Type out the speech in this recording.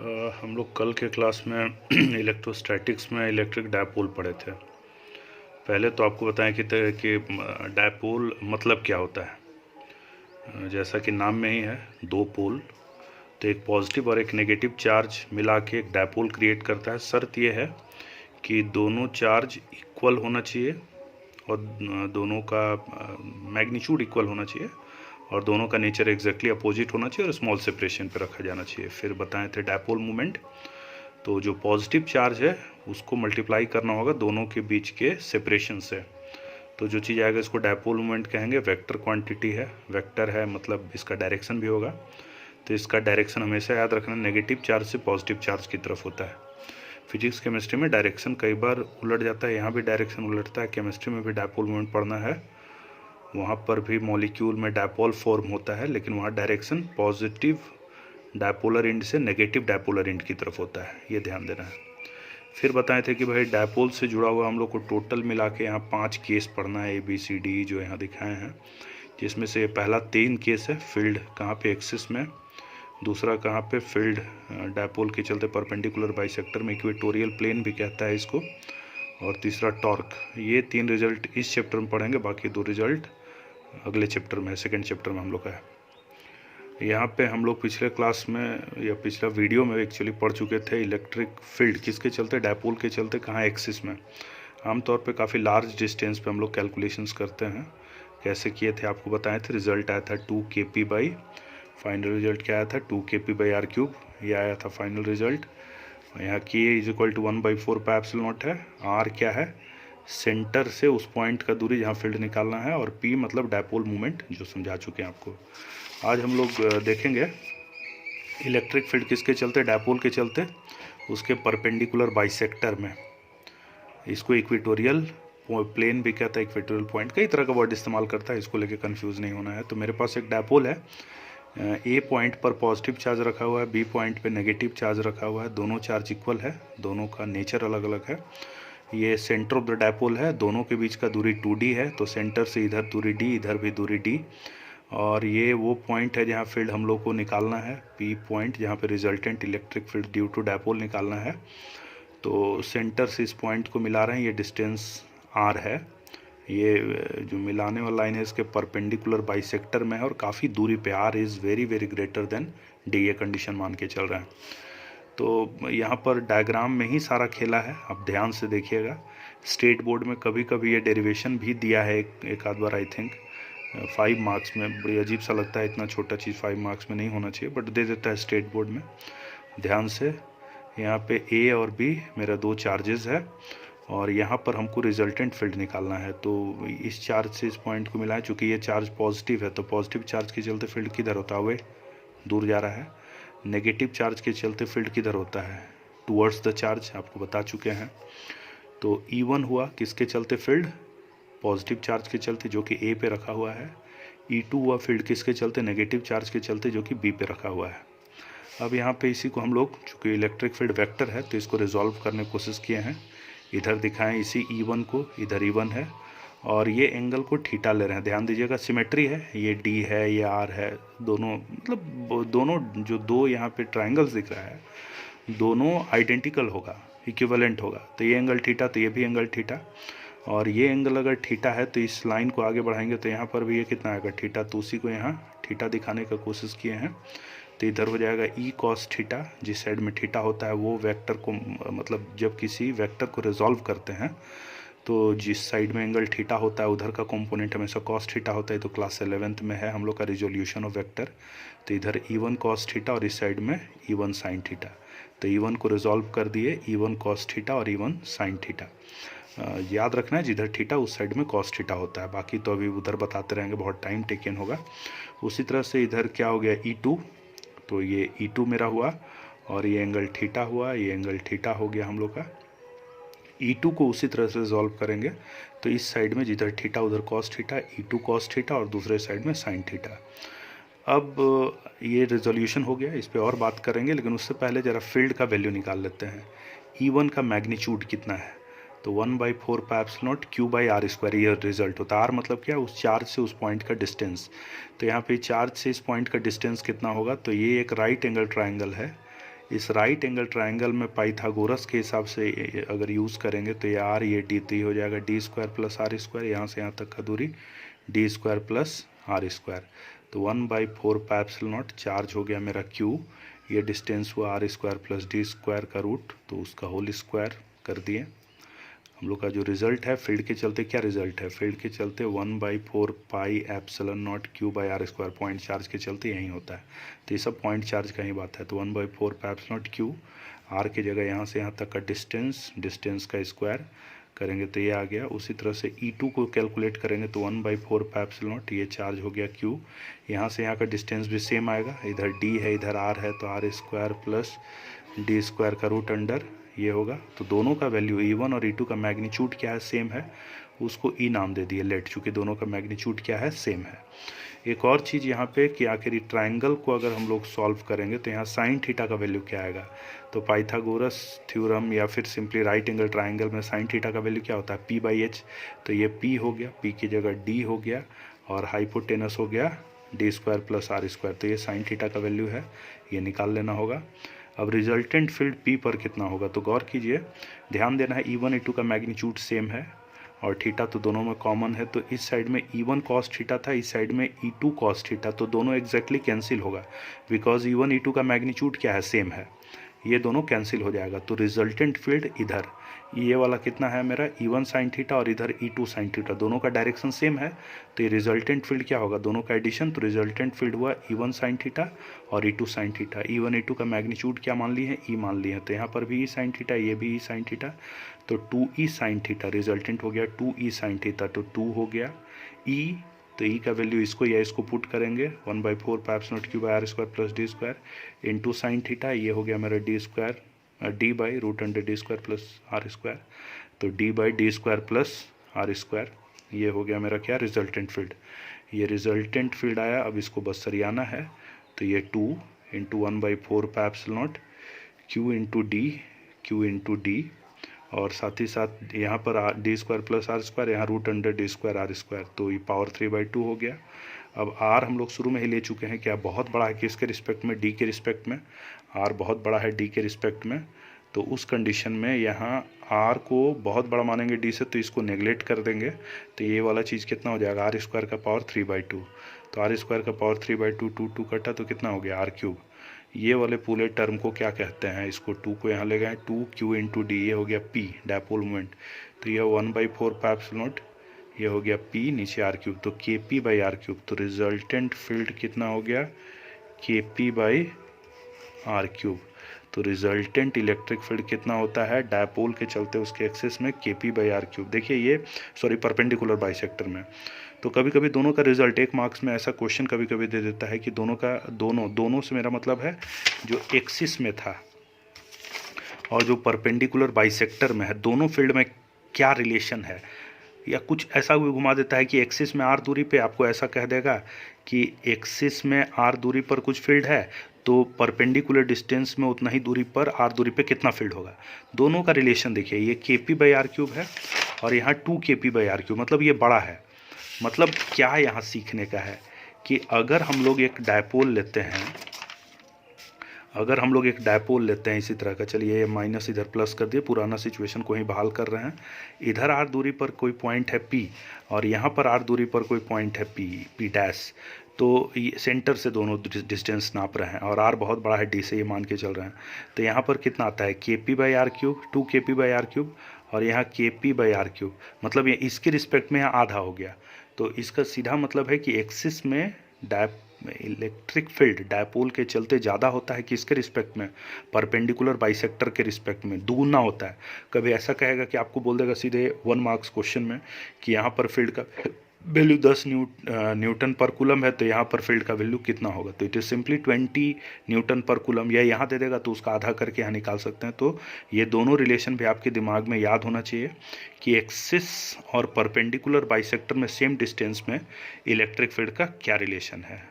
हम लोग कल के क्लास में इलेक्ट्रोस्टैटिक्स में इलेक्ट्रिक डायपोल पढ़े थे। पहले तो आपको बताएं कि डायपोल मतलब क्या होता है। जैसा कि नाम में ही है, दो पोल, तो एक पॉजिटिव और एक नेगेटिव चार्ज मिला के एक डायपोल क्रिएट करता है। शर्त यह है कि दोनों चार्ज इक्वल होना चाहिए और दोनों का मैग्नीट्यूड इक्वल होना चाहिए और दोनों का नेचर एग्जैक्टली अपोजिट होना चाहिए और स्मॉल सेपरेशन पे रखा जाना चाहिए। फिर बताए थे डायपोल मोमेंट, तो जो पॉजिटिव चार्ज है उसको मल्टीप्लाई करना होगा दोनों के बीच के सेपरेशन से। तो जो चीज़ आएगा इसको डायपोल मोमेंट कहेंगे। वेक्टर क्वांटिटी है, वेक्टर है मतलब इसका डायरेक्शन भी होगा, तो इसका डायरेक्शन हमेशा याद रखना नेगेटिव चार्ज से पॉजिटिव चार्ज की तरफ होता है। फिजिक्स केमिस्ट्री में डायरेक्शन कई बार उलट जाता है, यहाँ भी डायरेक्शन उलटता है। केमिस्ट्री में भी डायपोल मोमेंट पढ़ना है, वहाँ पर भी मॉलिक्यूल में डायपोल फॉर्म होता है, लेकिन वहाँ डायरेक्शन पॉजिटिव डायपोलर एंड से नेगेटिव डायपोलर एंड की तरफ होता है, ये ध्यान देना है। फिर बताए थे कि भाई डायपोल से जुड़ा हुआ हम लोग को टोटल मिला के यहाँ 5 केस पढ़ना है, ABCD जो यहाँ दिखाए हैं, जिसमें से पहला 3 केस है फील्ड कहाँ पे, एक्सिस में, दूसरा कहाँ पे, फील्ड डायपोल के चलते परपेंडिकुलर बाइसेक्टर में, इक्वेटोरियल प्लेन भी कहता है इसको, और तीसरा टॉर्क। ये 3 रिजल्ट इस चैप्टर में पढ़ेंगे, बाकी 2 रिजल्ट अगले चैप्टर में, सेकंड चैप्टर में हम लोग का है। यहाँ पे हम लोग पिछले क्लास में या पिछला वीडियो में एक्चुअली पढ़ चुके थे इलेक्ट्रिक फील्ड किसके चलते, डायपोल के चलते, कहाँ, एक्सिस में। आमतौर पे काफ़ी लार्ज डिस्टेंस पे हम लोग कैलकुलेशंस करते हैं। कैसे किए थे आपको बताए थे। रिजल्ट आया था 2 kp बाई, फाइनल रिजल्ट क्या आया था 2 kp बाई r³, ये आया था फाइनल रिजल्ट। यहाँ k = 1/4 पाई एप्सिलॉन नॉट है। r क्या है, सेंटर से उस पॉइंट का दूरी जहाँ फील्ड निकालना है, और p मतलब डायपोल मूवमेंट, जो समझा चुके हैं आपको। आज हम लोग देखेंगे इलेक्ट्रिक फील्ड किसके चलते, डायपोल के चलते, उसके परपेंडिकुलर बाइसेक्टर में। इसको इक्वेटोरियल प्लेन भी कहता है, इक्वेटोरियल पॉइंट, कई तरह का वर्ड इस्तेमाल करता है, इसको लेके कंफ्यूज नहीं होना है। तो मेरे पास एक डायपोल है, ए पॉइंट पर पॉजिटिव चार्ज रखा हुआ है, बी पॉइंट पे नेगेटिव चार्ज रखा हुआ है, दोनों चार्ज इक्वल है, दोनों का नेचर अलग अलग है। ये सेंटर ऑफ द डायपोल है, दोनों के बीच का दूरी 2d है, तो सेंटर से इधर दूरी d, इधर भी दूरी d, और ये वो पॉइंट है जहाँ फील्ड हम लोग को निकालना है, P पॉइंट, जहाँ पे resultant electric field due to dipole निकालना है। तो सेंटर से इस पॉइंट को मिला रहे हैं, ये डिस्टेंस r है। ये जो मिलाने वाला लाइन है इसके परपेंडिकुलर बाइसेक्टर में है और काफ़ी दूरी पे, r is very very greater than d, ये कंडीशन मान के चल रहे हैं। तो यहाँ पर डायग्राम में ही सारा खेला है, आप ध्यान से देखिएगा। स्टेट बोर्ड में कभी कभी ये डेरिवेशन भी दिया है एक आध बार, आई थिंक 5 मार्क्स में। बड़ी अजीब सा लगता है, इतना छोटा चीज़ 5 मार्क्स में नहीं होना चाहिए, बट दे देता है स्टेट बोर्ड में। ध्यान से, यहाँ पे A और B मेरा 2 चार्जेस है, और यहाँ पर हमको रिजल्टेंट फील्ड निकालना है। तो इस चार्ज से इस पॉइंट को मिला है, चूँकि ये चार्ज पॉजिटिव है, तो पॉजिटिव चार्ज के चलते फील्ड किधर होता है, वे दूर जा रहा है। नेगेटिव चार्ज के चलते फील्ड किधर होता है, टूवर्ड्स द चार्ज, आपको बता चुके हैं। तो E1 हुआ किसके चलते, फील्ड पॉजिटिव चार्ज के चलते, जो कि A पे रखा हुआ है। E2 हुआ फील्ड किसके चलते, नेगेटिव चार्ज के चलते, जो कि B पे रखा हुआ है। अब यहाँ पे इसी को हम लोग, चूँकि इलेक्ट्रिक फील्ड वेक्टर है, तो इसको रिजॉल्व करने की कोशिश किए हैं। इधर दिखाएं इसी E1 को, इधर E1 है, और ये एंगल को थीटा ले रहे हैं। ध्यान दीजिएगा, सिमेट्री है, ये D है, ये R है, दोनों मतलब दोनों जो 2 यहाँ पे ट्राइंगल्स दिख रहा है, दोनों आइडेंटिकल होगा, इक्विवेलेंट होगा। तो ये एंगल थीटा, तो ये भी एंगल थीटा, और ये एंगल अगर थीटा है तो इस लाइन को आगे बढ़ाएंगे तो यहाँ पर भी ये कितना आएगा, थीटा। तो उसी को यहाँ थीटा दिखाने का कोशिश किए हैं। तो इधर हो जाएगा E cos थीटा, जिस साइड में थीटा होता है वो वेक्टर को, मतलब जब किसी वेक्टर को रिजॉल्व करते हैं तो जिस साइड में एंगल थीटा होता है उधर का कंपोनेंट हमेशा cos थीटा होता है। तो क्लास 11th में है हम लोग का रिजोल्यूशन ऑफ वेक्टर। तो इधर E1 cos थीटा और इस साइड में E1 sin थीटा। तो E1 को रिजॉल्व कर दिए, E1 cos थीटा और E1 sin थीटा। याद रखना है, जिधर थीटा उस साइड में cos थीटा होता है, बाकी तो अभी उधर बताते रहेंगे, बहुत टाइम टेकन होगा। उसी तरह से इधर क्या हो गया, E2, तो ये E2 मेरा हुआ, और ये एंगल थीटा हुआ, ये एंगल थीटा हो गया हम लोग का। E2 को उसी तरह से रिजॉल्व करेंगे, तो इस साइड में जिधर थीटा उधर cos theta, E2 cos theta, और दूसरे साइड में sin थीटा। अब ये रिजोल्यूशन हो गया, इस पर और बात करेंगे, लेकिन उससे पहले ज़रा फील्ड का वैल्यू निकाल लेते हैं। E1 का मैग्नीट्यूड कितना है, तो 1/4 पाई एप्सिलॉन नॉट Q/r², ये रिजल्ट होता है। R मतलब क्या, उस चार्ज से उस पॉइंट का डिस्टेंस। तो यहाँ पे चार्ज से इस पॉइंट का डिस्टेंस कितना होगा, तो ये एक राइट एंगल ट्राइंगल है, इस राइट एंगल ट्राइंगल में पाइथागोरस के हिसाब से अगर यूज़ करेंगे तो ये आर ये डी, तो ये हो जाएगा d square plus r square, यहाँ से यहाँ तक का दूरी d square plus r square, तो 1/4 पाई एप्सिलॉन नॉट चार्ज हो गया मेरा क्यू, ये डिस्टेंस हुआ r square plus d square का रूट, तो उसका होल स्क्वायर कर दिए। हम लोग का जो रिजल्ट है फील्ड के चलते, क्या रिजल्ट है फील्ड के चलते 1/4 pi epsilon naught q by r square, point charge के चलते यही होता है, तो ये सब पॉइंट चार्ज का ही बात है। तो 1/4 pi epsilon naught q, r की जगह यहाँ से यहाँ तक का डिस्टेंस का स्क्वायर करेंगे तो ये आ गया। उसी तरह से E2 को कैलकुलेट करेंगे तो 1/4 पाई एप्सिलॉन नॉट, ये चार्ज हो गया Q, यहाँ से यहाँ का डिस्टेंस भी सेम आएगा, इधर D है इधर R है, तो r square plus d square का रूट अंडर ये होगा। तो दोनों का वैल्यू E1 और E2 का मैग्नीट्यूड क्या है, सेम है, उसको E नाम दे दिए लेट, चूँकि दोनों का मैग्नीट्यूड क्या है, सेम है। एक और चीज़ यहाँ पे कि आखिर ट्राइंगल को अगर हम लोग सॉल्व करेंगे तो यहाँ साइन थीटा का वैल्यू क्या आएगा, तो पाइथागोरस थ्योरम या फिर सिंपली राइट एंगल ट्राइंगल में साइन थीटा का वैल्यू क्या होता है, P/H, तो ये P हो गया, P की जगह D हो गया, और हाइपोटेनस हो गया d square plus r square, तो ये साइन थीटा का वैल्यू है, ये निकाल लेना होगा। अब रिजल्टेंट फील्ड P पर कितना होगा, तो गौर कीजिए, ध्यान देना है E1 E2 का मैग्नीट्यूड सेम है और थीटा तो दोनों में कॉमन है, तो इस साइड में E1 cos थीटा था, इस साइड में E2 cos थीटा, तो दोनों एग्जैक्टली कैंसिल होगा, बिकॉज E1 E2 का मैग्नीट्यूड क्या है, सेम है, ये दोनों कैंसिल हो जाएगा। तो रिजल्टेंट फील्ड इधर ये वाला कितना है मेरा E1 साइन थीटा और इधर E2 साइन थीटा, दोनों का डायरेक्शन सेम है, तो ये रिजल्टेंट फील्ड क्या होगा, दोनों का एडिशन, तो रिजल्टेंट फील्ड हुआ E1 साइन थीटा और E2 sine theta. E1 E2 का मैग्नीट्यूड क्या मान लिए हैं, E मान लिए हैं, तो यहाँ पर भी E साइन थीटा, ये भी E साइन थीटा, तो 2E साइन थीटा, रिजल्टेंट हो गया 2E साइन थीटा, तो 2 हो गया E, तो E का वैल्यू इसको या इसको पुट करेंगे 1/4 pi epsilon naught q by r square plus d square into sine theta, ये हो गया मेरा d square d by root under d square plus r square, तो d by d square plus r square, ये हो गया मेरा क्या, रिजल्टेंट फील्ड। ये रिजल्टेंट फील्ड आया, अब इसको बस सरियाना है, तो ये 2 into 1/4 pi epsilon naught q into d, और साथ ही साथ यहाँ पर d square plus r square, यहाँ root under d square r square, तो ये पावर 3/2 हो गया। अब आर हम लोग शुरू में ही ले चुके हैं, क्या बहुत बड़ा है किसके रिस्पेक्ट में, डी के रिस्पेक्ट में, आर बहुत बड़ा है डी के रिस्पेक्ट में, तो उस कंडीशन में यहाँ आर को बहुत बड़ा मानेंगे डी से, तो इसको नेगलेक्ट कर देंगे, तो ये वाला चीज़ कितना हो जाएगा, आर स्क्वायर का पावर 3/2, तो आर स्क्वायर का पावर 3/2, 2 कटा तो कितना हो गया आर क्यूब। ये वाले पूरे टर्म को क्या कहते हैं, इसको 2 को यहाँ ले गए 2Q इंटू डी, ये हो गया P डायपोल मोमेंट, तो ये 1/4 पाई एप्सिलॉन नॉट, ये हो गया P नीचे आर क्यूब, तो KP बाई आर क्यूब, तो रिजल्टेंट फील्ड कितना हो गया KP बाई आर क्यूब। तो रिजल्टेंट इलेक्ट्रिक फील्ड कितना होता है डायपोल के चलते उसके एक्सिस में KP बाई आर क्यूब। देखिए ये परपेंडिकुलर बाइसेक्टर में, तो कभी कभी दोनों का रिजल्ट, एक मार्क्स में ऐसा क्वेश्चन कभी कभी दे देता है कि दोनों से मेरा मतलब है जो एक्सिस में था और जो परपेंडिकुलर बाइसेक्टर में है, दोनों फील्ड में क्या रिलेशन है, या कुछ ऐसा भी घुमा देता है कि एक्सिस में आर दूरी पे आपको ऐसा कह देगा कि एक्सिस में आर दूरी पर कुछ फील्ड है, तो परपेंडिकुलर डिस्टेंस में उतना ही दूरी पर आर दूरी पे कितना फील्ड होगा। दोनों का रिलेशन देखिए, ये KP बाई आर क्यूब है और यहाँ 2KP बाई आर क्यूब, मतलब ये बड़ा है। मतलब क्या यहाँ सीखने का है कि अगर हम लोग एक डायपोल लेते हैं, इसी तरह का, चलिए ये माइनस इधर प्लस कर दिए, पुराना सिचुएशन को ही बहाल कर रहे हैं, इधर आर दूरी पर कोई पॉइंट है P और यहाँ पर आर दूरी पर कोई पॉइंट है P डैश, तो ये सेंटर से दोनों डिस्टेंस नाप रहे हैं और आर बहुत बड़ा है D से, ये मान के चल रहे हैं, तो यहाँ पर कितना आता है KP by r cube, 2KP by r cube, और यहाँ KP बाई आर क्यूब, मतलब ये इसके रिस्पेक्ट में यहाँ आधा हो गया। तो इसका सीधा मतलब है कि एक्सिस में इलेक्ट्रिक फील्ड डायपोल के चलते ज़्यादा होता है कि इसके रिस्पेक्ट में, परपेंडिकुलर बाइसेक्टर के रिस्पेक्ट में दुगुना होता है। कभी ऐसा कहेगा कि आपको बोल देगा सीधे 1 मार्क्स क्वेश्चन में कि यहाँ पर फील्ड का वैल्यू 10 न्यूटन पर कूलम है, तो यहाँ पर फील्ड का वैल्यू कितना होगा, तो इट इज़ सिंपली 20 न्यूटन पर कूलम, या यहाँ दे देगा तो उसका आधा करके यहाँ निकाल सकते हैं। तो ये दोनों रिलेशन भी आपके दिमाग में याद होना चाहिए कि एक्सिस और परपेंडिकुलर बाइसेक्टर में सेम डिस्टेंस में इलेक्ट्रिक फील्ड का क्या रिलेशन है।